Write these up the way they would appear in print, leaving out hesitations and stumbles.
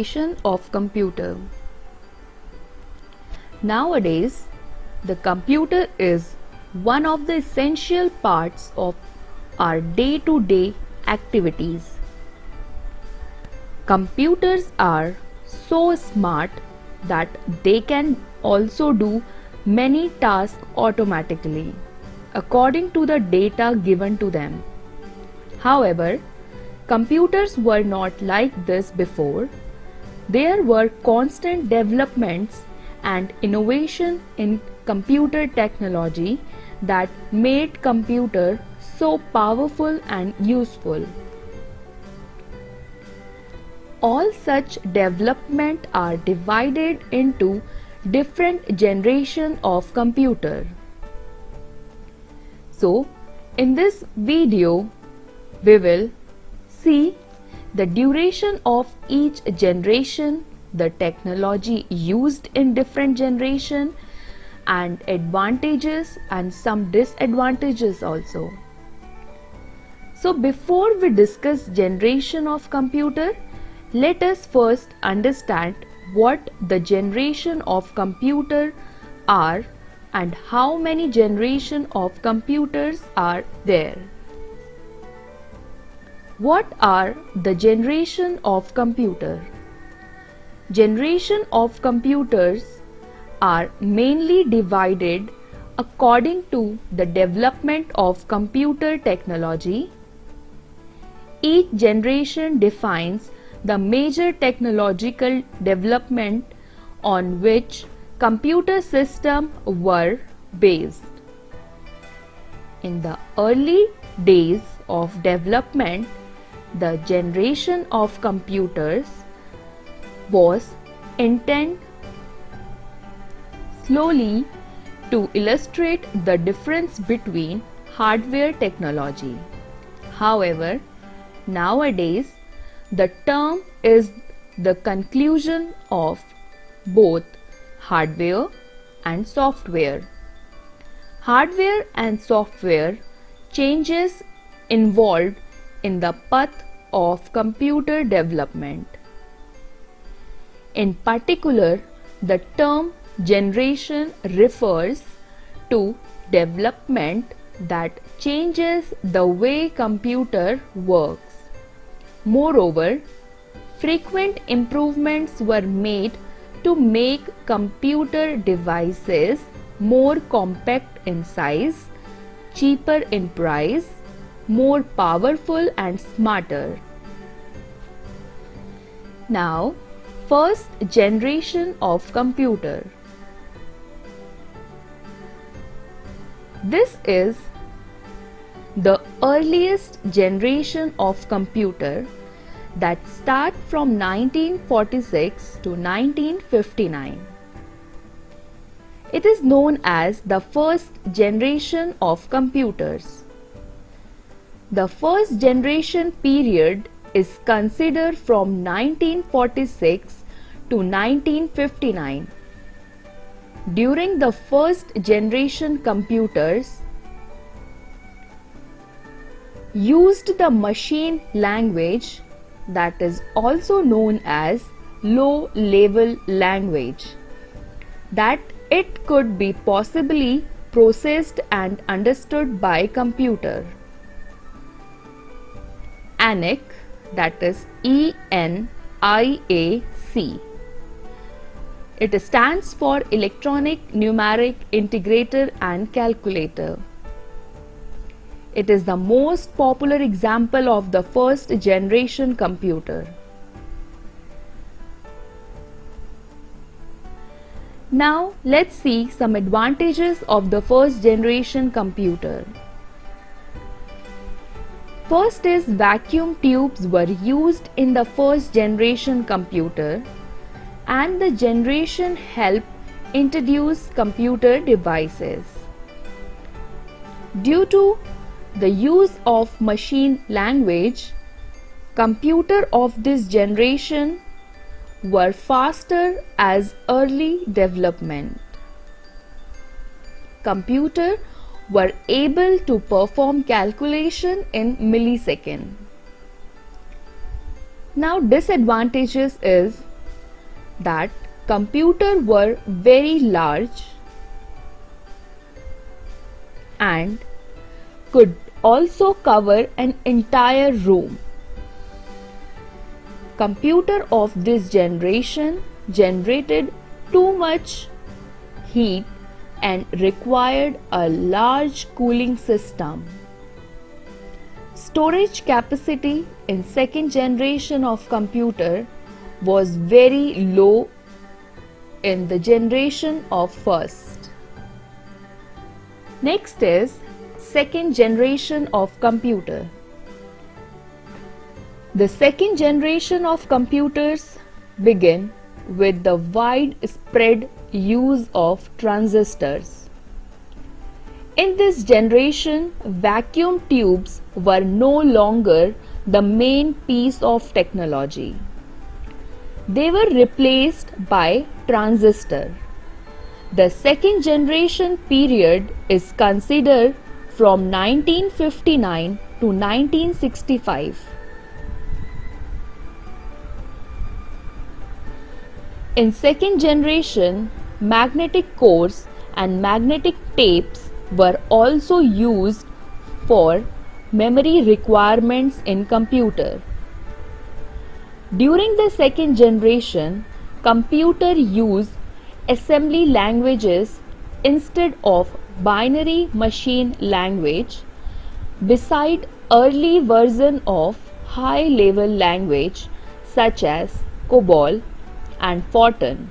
generation of computer. Nowadays, the computer is one of the essential parts of our day-to-day activities. Computers are so smart that they can also do many tasks automatically according to the data given to them. However, computers were not like this before. There were constant developments and innovation in computer technology that made computer so powerful and useful. All such development are divided into different generation of computer. So, in this video, we will see the duration of each generation, the technology used in different generation, and advantages and some disadvantages also. So before we discuss generation of computer, let us first understand what the generation of computer are and how many generation of computers are there. What are the generation of computer? Generation of computers are mainly divided according to the development of computer technology. Each generation defines the major technological development on which computer systems were based. In the early days of development, the generation of computers was intended slowly to illustrate the difference between hardware technology. However, nowadays the term is the conclusion of both hardware and software. Hardware and software changes involved in the path of computer development. In particular, the term generation refers to development that changes the way computer works. Moreover, frequent improvements were made to make computer devices more compact in size, cheaper in price, more powerful and smarter. Now, first generation of computer. This is the earliest generation of computer that start from 1946 to 1959. It is known as the first generation of computers. The first generation period is considered from 1946 to 1959. During the first generation computers used the machine language that is also known as low-level language, that it could be possibly processed and understood by computer. ENIAC, that is ENIAC. It stands for Electronic Numeric Integrator and Calculator. It is the most popular example of the first generation computer. Now let's see some advantages of the first generation computer. First is vacuum tubes were used in the first generation computer, and the generation helped introduce computer devices. Due to the use of machine language, computer of this generation were faster as early development. Computer were able to perform calculation in millisecond. Now disadvantages is that computers were very large and could also cover an entire room. Computers of this generation generated too much heat and required a large cooling system. Storage capacity in second generation of computer was very low in the generation of first. Next is second generation of computer. The second generation of computers began with the widespread use of transistors. In this generation, vacuum tubes were no longer the main piece of technology. They were replaced by transistor. The second generation period is considered from 1959 to 1965. In second generation, magnetic cores and magnetic tapes were also used for memory requirements in computer. During the second generation, computer used assembly languages instead of binary machine language, beside early version of high level language such as COBOL and Fortran.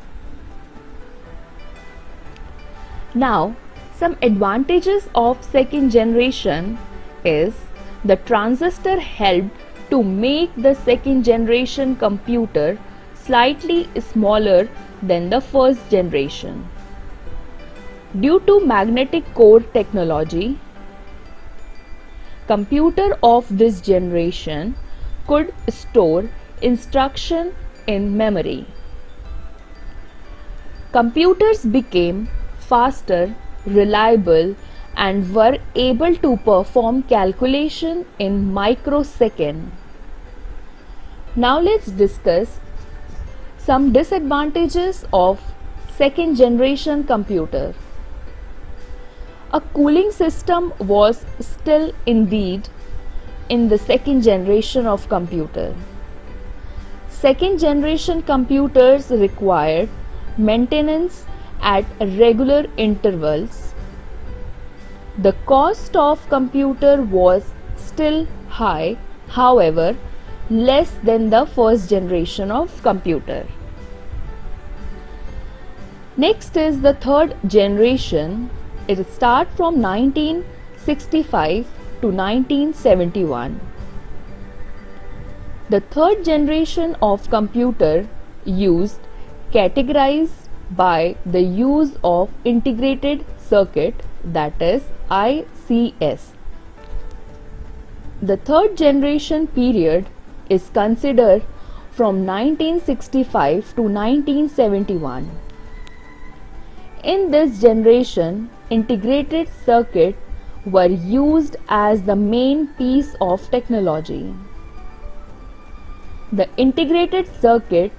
Now, some advantages of second generation is the transistor helped to make the second generation computer slightly smaller than the first generation. Due to magnetic core technology, computer of this generation could store instruction in memory. Computers became faster, reliable, and were able to perform calculation in microsecond. Now let's discuss some disadvantages of second generation computer. A cooling system was still needed in the second generation of computer. Second generation computers required maintenance at regular intervals. The cost of computer was still high, however, less than the first generation of computer. Next is the third generation. It starts from 1965 to 1971. The third generation of computer used categorized by the use of integrated circuit, that is ICS. The third generation period is considered from 1965 to 1971. In this generation, integrated circuit were used as the main piece of technology. The integrated circuit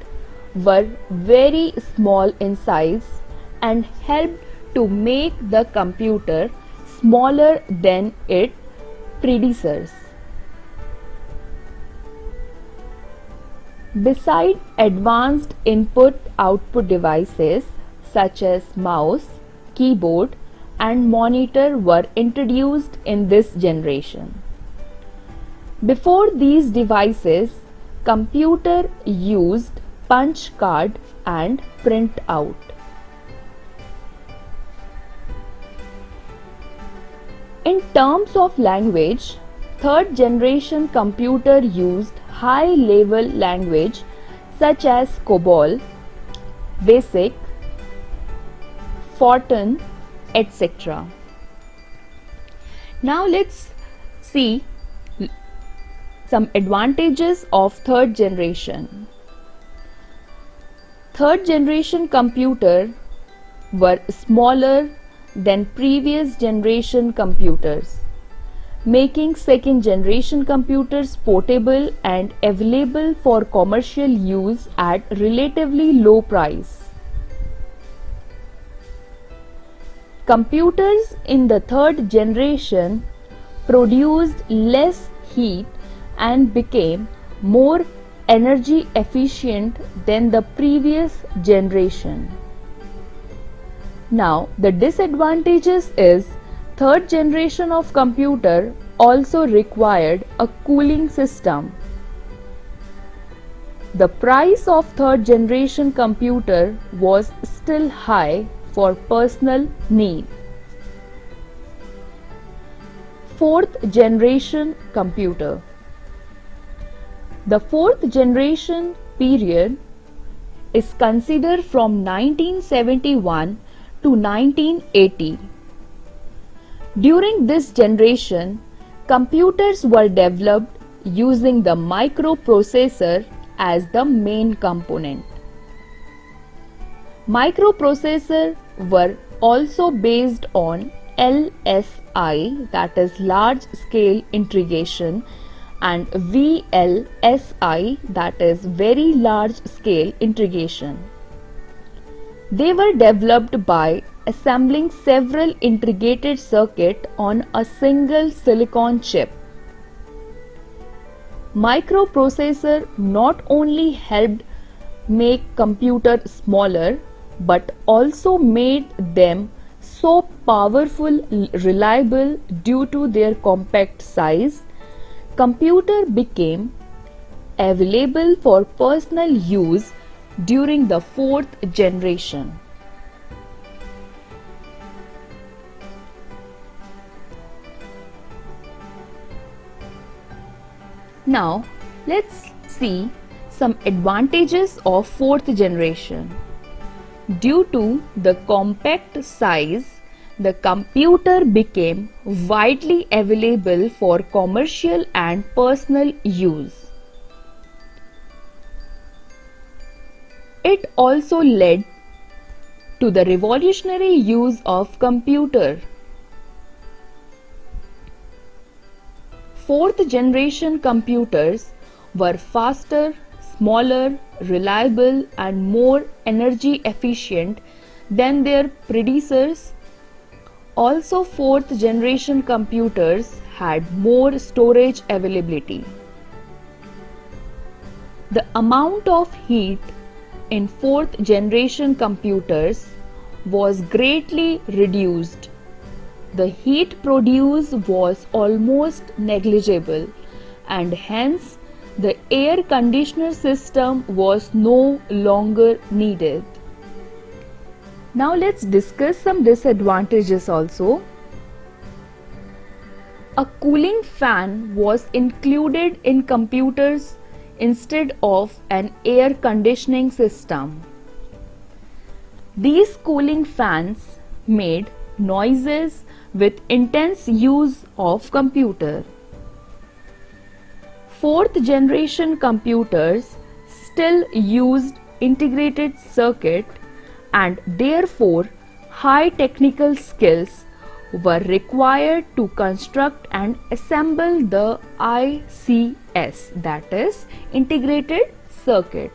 were very small in size and helped to make the computer smaller than its predecessors. Besides, advanced input-output devices such as mouse, keyboard, and monitor were introduced in this generation. Before these devices, computer used punch card and print out. In terms of language, third generation computer used high level language such as COBOL, BASIC, Fortran, etc. Now let's see some advantages of third generation. Third generation computer were smaller than previous generation computers. making second generation computers portable and available for commercial use at relatively low price. Computers in the third generation produced less heat and became more energy efficient than the previous generation. Now, the disadvantages is third generation of computer also required a cooling system. The price of third generation computer was still high for personal need. Fourth generation computer. The fourth generation period is considered from 1971 to 1980. During this generation, computers were developed using the microprocessor as the main component. Microprocessors were also based on LSI, that is large scale integration, and VLSI, that is very large scale integration. They were developed by assembling several integrated circuits on a single silicon chip. Microprocessor not only helped make computers smaller but also made them so powerful, reliable due to their compact size. Computer became available for personal use during the fourth generation. Now, let's see some advantages of fourth generation. Due to the compact size, the computer became widely available for commercial and personal use. It also led to the revolutionary use of computer. Fourth generation computers were faster, smaller, reliable and more energy efficient than their predecessors. Also, fourth generation computers had more storage availability. The amount of heat in fourth generation computers was greatly reduced. The heat produced was almost negligible, and hence the air conditioner system was no longer needed. Now let's discuss some disadvantages also. A cooling fan was included in computers instead of an air conditioning system. These cooling fans made noises with intense use of computer. Fourth generation computers still used integrated circuit and therefore high technical skills were required to construct and assemble the ICS, that is integrated circuit.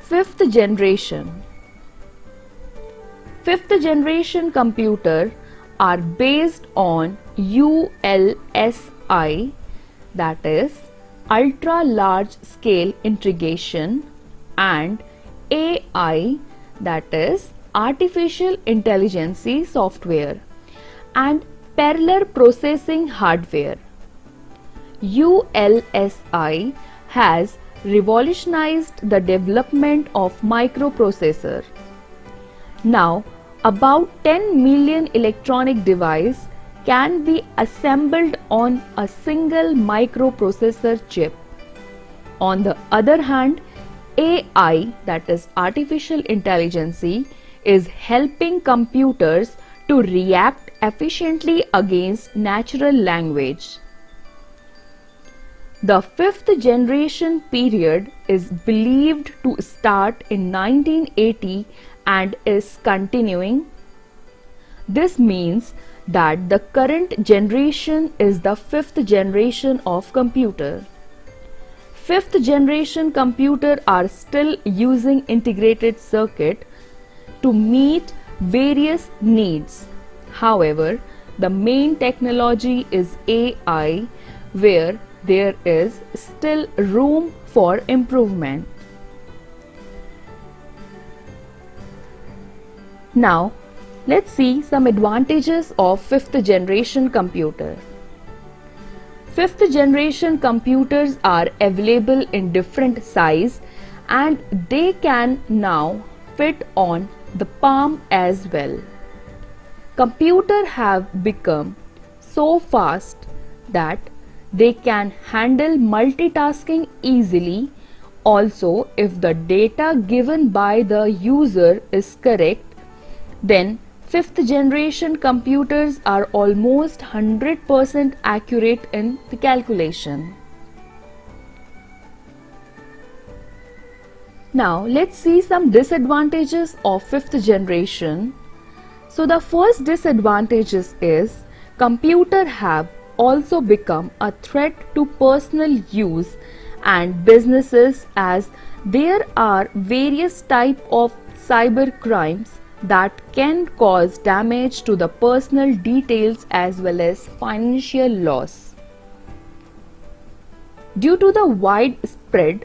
Fifth generation. Fifth generation computer are based on ULSI, that is ultra large scale integration, and AI, that is artificial intelligence software, and parallel processing hardware. ULSI has revolutionized the development of microprocessor. Now, about 10 million electronic devices can be assembled on a single microprocessor chip. On the other hand, AI, that is artificial intelligence, is helping computers to react efficiently against natural language. The fifth generation period is believed to start in 1980 and is continuing. This means that the current generation is the fifth generation of computer. Fifth generation computer are still using integrated circuit to meet various needs. However, the main technology is AI, where there is still room for improvement. Now, let's see some advantages of fifth generation computer. Fifth generation computers are available in different size and they can now fit on the palm as well. Computers have become so fast that they can handle multitasking easily. Also, if the data given by the user is correct, then fifth generation computers are almost 100% accurate in the calculation. Now let's see some disadvantages of fifth generation. So the first disadvantage is computers have also become a threat to personal use and businesses, as there are various types of cyber crimes that can cause damage to the personal details as well as financial loss. Due to the widespread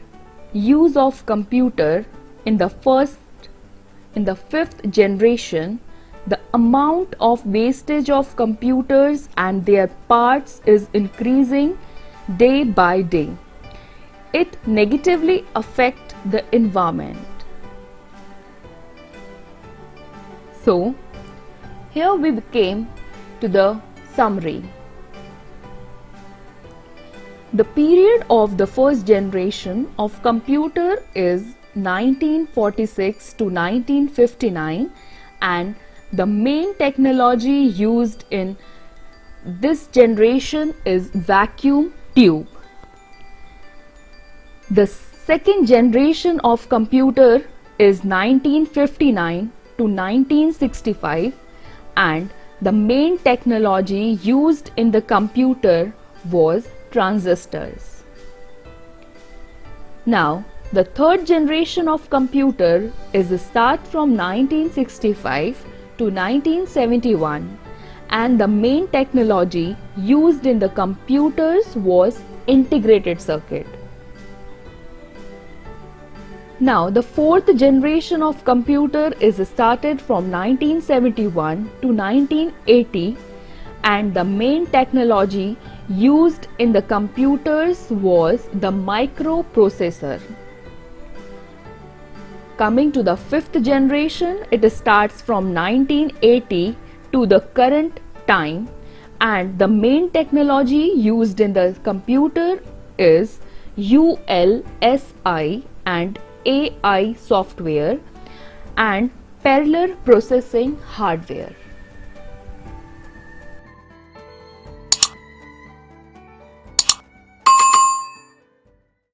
use of computer in the fifth generation, the amount of wastage of computers and their parts is increasing day by day. It negatively affects the environment. So, here we came to the summary. The period of the first generation of computer is 1946 to 1959, and the main technology used in this generation is vacuum tube. The second generation of computer is 1959 to 1965, and the main technology used in the computer was transistors. Now, the third generation of computer is a start from 1965 to 1971, and the main technology used in the computers was integrated circuit. Now, the fourth generation of computer is started from 1971 to 1980, and the main technology used in the computers was the microprocessor. Coming to the fifth generation, it starts from 1980 to the current time, and the main technology used in the computer is ULSI and AI software and parallel processing hardware.